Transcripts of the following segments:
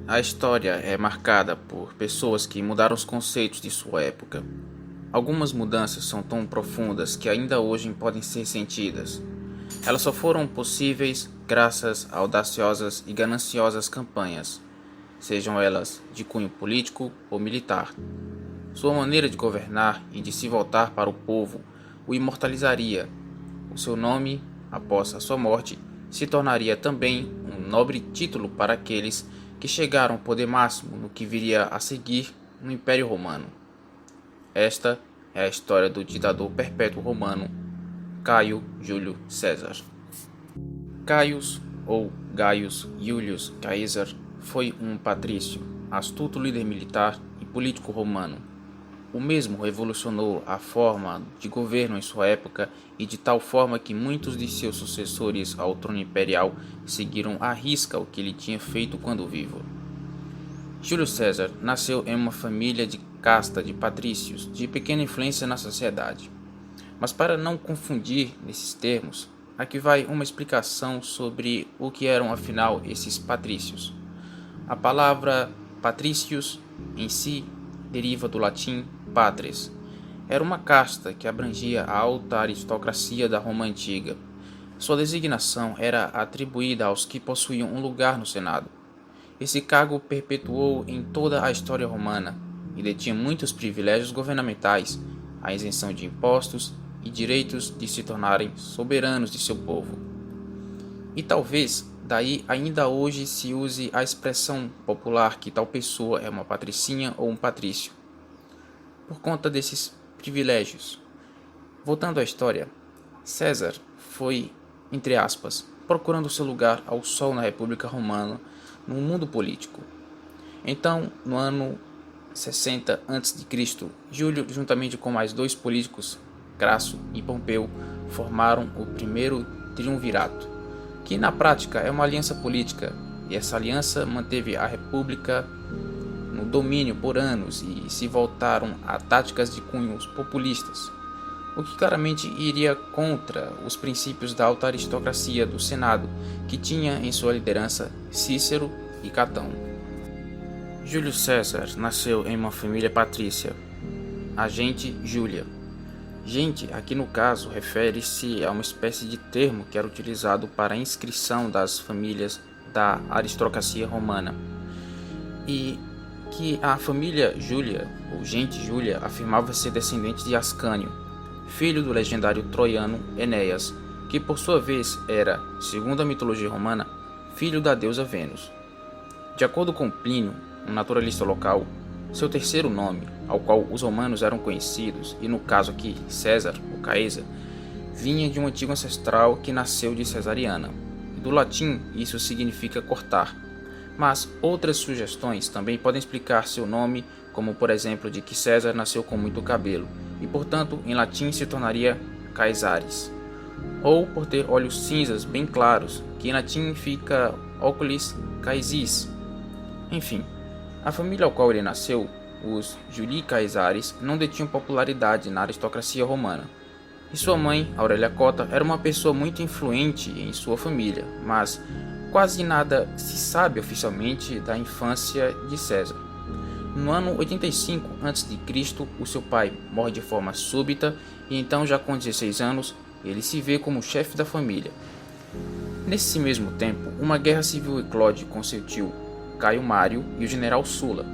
A história é marcada por pessoas que mudaram os conceitos de sua época. Algumas mudanças são tão profundas que ainda hoje podem ser sentidas. Elas só foram possíveis graças a audaciosas e gananciosas campanhas, sejam elas de cunho político ou militar. Sua maneira de governar e de se voltar para o povo o imortalizaria. O seu nome, após a sua morte, se tornaria também um nobre título para aqueles que chegaram ao poder máximo no que viria a seguir no Império Romano. Esta é a história do ditador perpétuo romano, Caio Júlio César. Caius, ou Gaius Iulius Caesar, foi um patrício, astuto líder militar e político romano. O mesmo revolucionou a forma de governo em sua época e de tal forma que muitos de seus sucessores ao trono imperial seguiram à risca o que ele tinha feito quando vivo. Júlio César nasceu em uma família de casta de patrícios de pequena influência na sociedade. Mas para não confundir nesses termos, aqui vai uma explicação sobre o que eram afinal esses patrícios. A palavra patrícios em si deriva do latim patres. Era uma casta que abrangia a alta aristocracia da Roma antiga. Sua designação era atribuída aos que possuíam um lugar no Senado. Esse cargo perpetuou em toda a história romana e detinha muitos privilégios governamentais, a isenção de impostos e direitos de se tornarem soberanos de seu povo. E talvez daí ainda hoje se use a expressão popular que tal pessoa é uma patricinha ou um patrício, por conta desses privilégios. Voltando à história, César foi, entre aspas, procurando seu lugar ao sol na República Romana no mundo político. Então, no ano 60 a.C., Júlio, juntamente com mais dois políticos, Crasso e Pompeu, formaram o primeiro triunvirato, que na prática é uma aliança política, e essa aliança manteve a República no domínio por anos e se voltaram a táticas de cunhos populistas, o que claramente iria contra os princípios da alta aristocracia do Senado, que tinha em sua liderança Cícero e Catão. Júlio César nasceu em uma família patrícia, a gente Júlia. Gente, aqui no caso, refere-se a uma espécie de termo que era utilizado para a inscrição das famílias da aristocracia romana, e que a família Júlia, ou gente Júlia, afirmava ser descendente de Ascânio, filho do legendário troiano Enéas, que por sua vez era, segundo a mitologia romana, filho da deusa Vênus. De acordo com Plínio, um naturalista local, seu terceiro nome, ao qual os romanos eram conhecidos, e no caso aqui César, ou Caesar, vinha de um antigo ancestral que nasceu de Cesariana. Do latim, isso significa cortar. Mas outras sugestões também podem explicar seu nome, como por exemplo de que César nasceu com muito cabelo, e portanto em latim se tornaria Caesaris. Ou por ter olhos cinzas bem claros, que em latim fica oculis caesis. Enfim, a família ao qual ele nasceu, os Julii Caesares, não detinham popularidade na aristocracia romana. E sua mãe, Aurélia Cota, era uma pessoa muito influente em sua família, mas quase nada se sabe oficialmente da infância de César. No ano 85 a.C., o seu pai morre de forma súbita e então, já com 16 anos, ele se vê como chefe da família. Nesse mesmo tempo, uma guerra civil eclode com seu tio Caio Mário e o general Sula.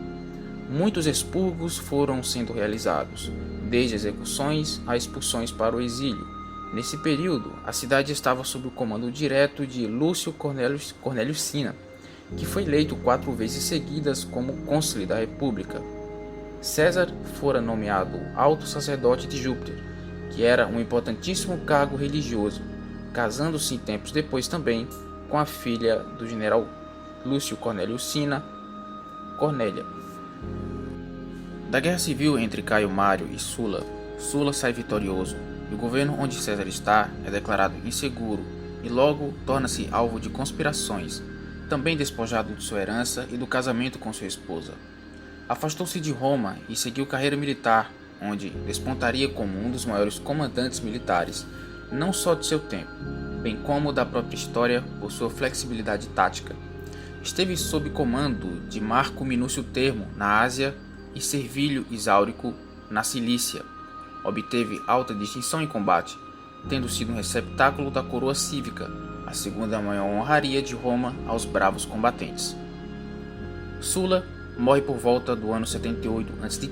Muitos expurgos foram sendo realizados, desde execuções a expulsões para o exílio. Nesse período, a cidade estava sob o comando direto de Lúcio Cornélio Cinna, que foi eleito 4 vezes seguidas como cônsule da República. César fora nomeado alto sacerdote de Júpiter, que era um importantíssimo cargo religioso, casando-se tempos depois também com a filha do general Lúcio Cornélio Cinna, Cornélia. Da guerra civil entre Caio Mário e Sula, Sula sai vitorioso, e o governo onde César está é declarado inseguro e logo torna-se alvo de conspirações, também despojado de sua herança e do casamento com sua esposa. Afastou-se de Roma e seguiu carreira militar, onde despontaria como um dos maiores comandantes militares, não só de seu tempo, bem como da própria história por sua flexibilidade tática. esteve sob comando de Marco Minúcio Termo na Ásia e Servilio Isáurico na Cilícia. Obteve alta distinção em combate, tendo sido um receptáculo da coroa cívica, a segunda maior honraria de Roma aos bravos combatentes. Sula morre por volta do ano 78 a.C.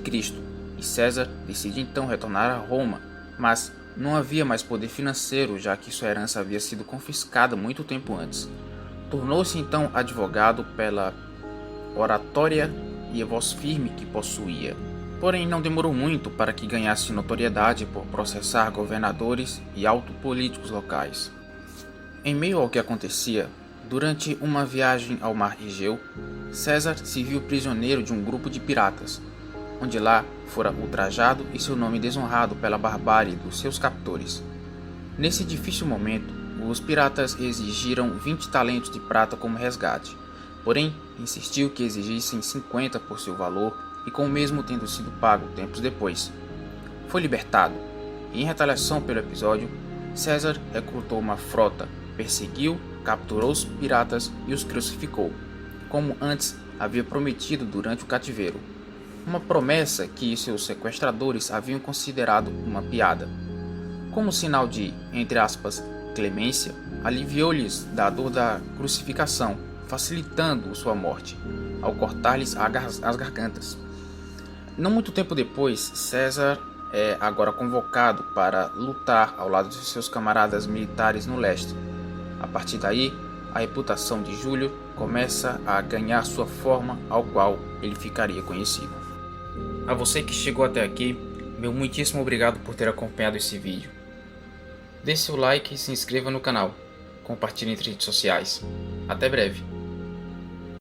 e César decide então retornar a Roma, mas não havia mais poder financeiro, já que sua herança havia sido confiscada muito tempo antes. Tornou-se então advogado pela oratória e a voz firme que possuía. Porém, não demorou muito para que ganhasse notoriedade por processar governadores e altos políticos locais. Em meio ao que acontecia, durante uma viagem ao mar Egeu, César se viu prisioneiro de um grupo de piratas, onde lá fora ultrajado e seu nome desonrado pela barbárie dos seus captores. Nesse difícil momento, os piratas exigiram 20 talentos de prata como resgate, porém insistiu que exigissem 50 por seu valor e com o mesmo tendo sido pago tempos depois. Foi libertado, e em retaliação pelo episódio, César recrutou uma frota, perseguiu, capturou os piratas e os crucificou, como antes havia prometido durante o cativeiro. Uma promessa que seus sequestradores haviam considerado uma piada. Como sinal de, entre aspas, clemência, aliviou-lhes da dor da crucificação, facilitando sua morte, ao cortar-lhes as gargantas. Não muito tempo depois, César é agora convocado para lutar ao lado de seus camaradas militares no leste. A partir daí, a reputação de Júlio começa a ganhar sua forma ao qual ele ficaria conhecido. A você que chegou até aqui, meu muitíssimo obrigado por ter acompanhado esse vídeo. Dê seu like e se inscreva no canal. Compartilhe entre redes sociais. Até breve.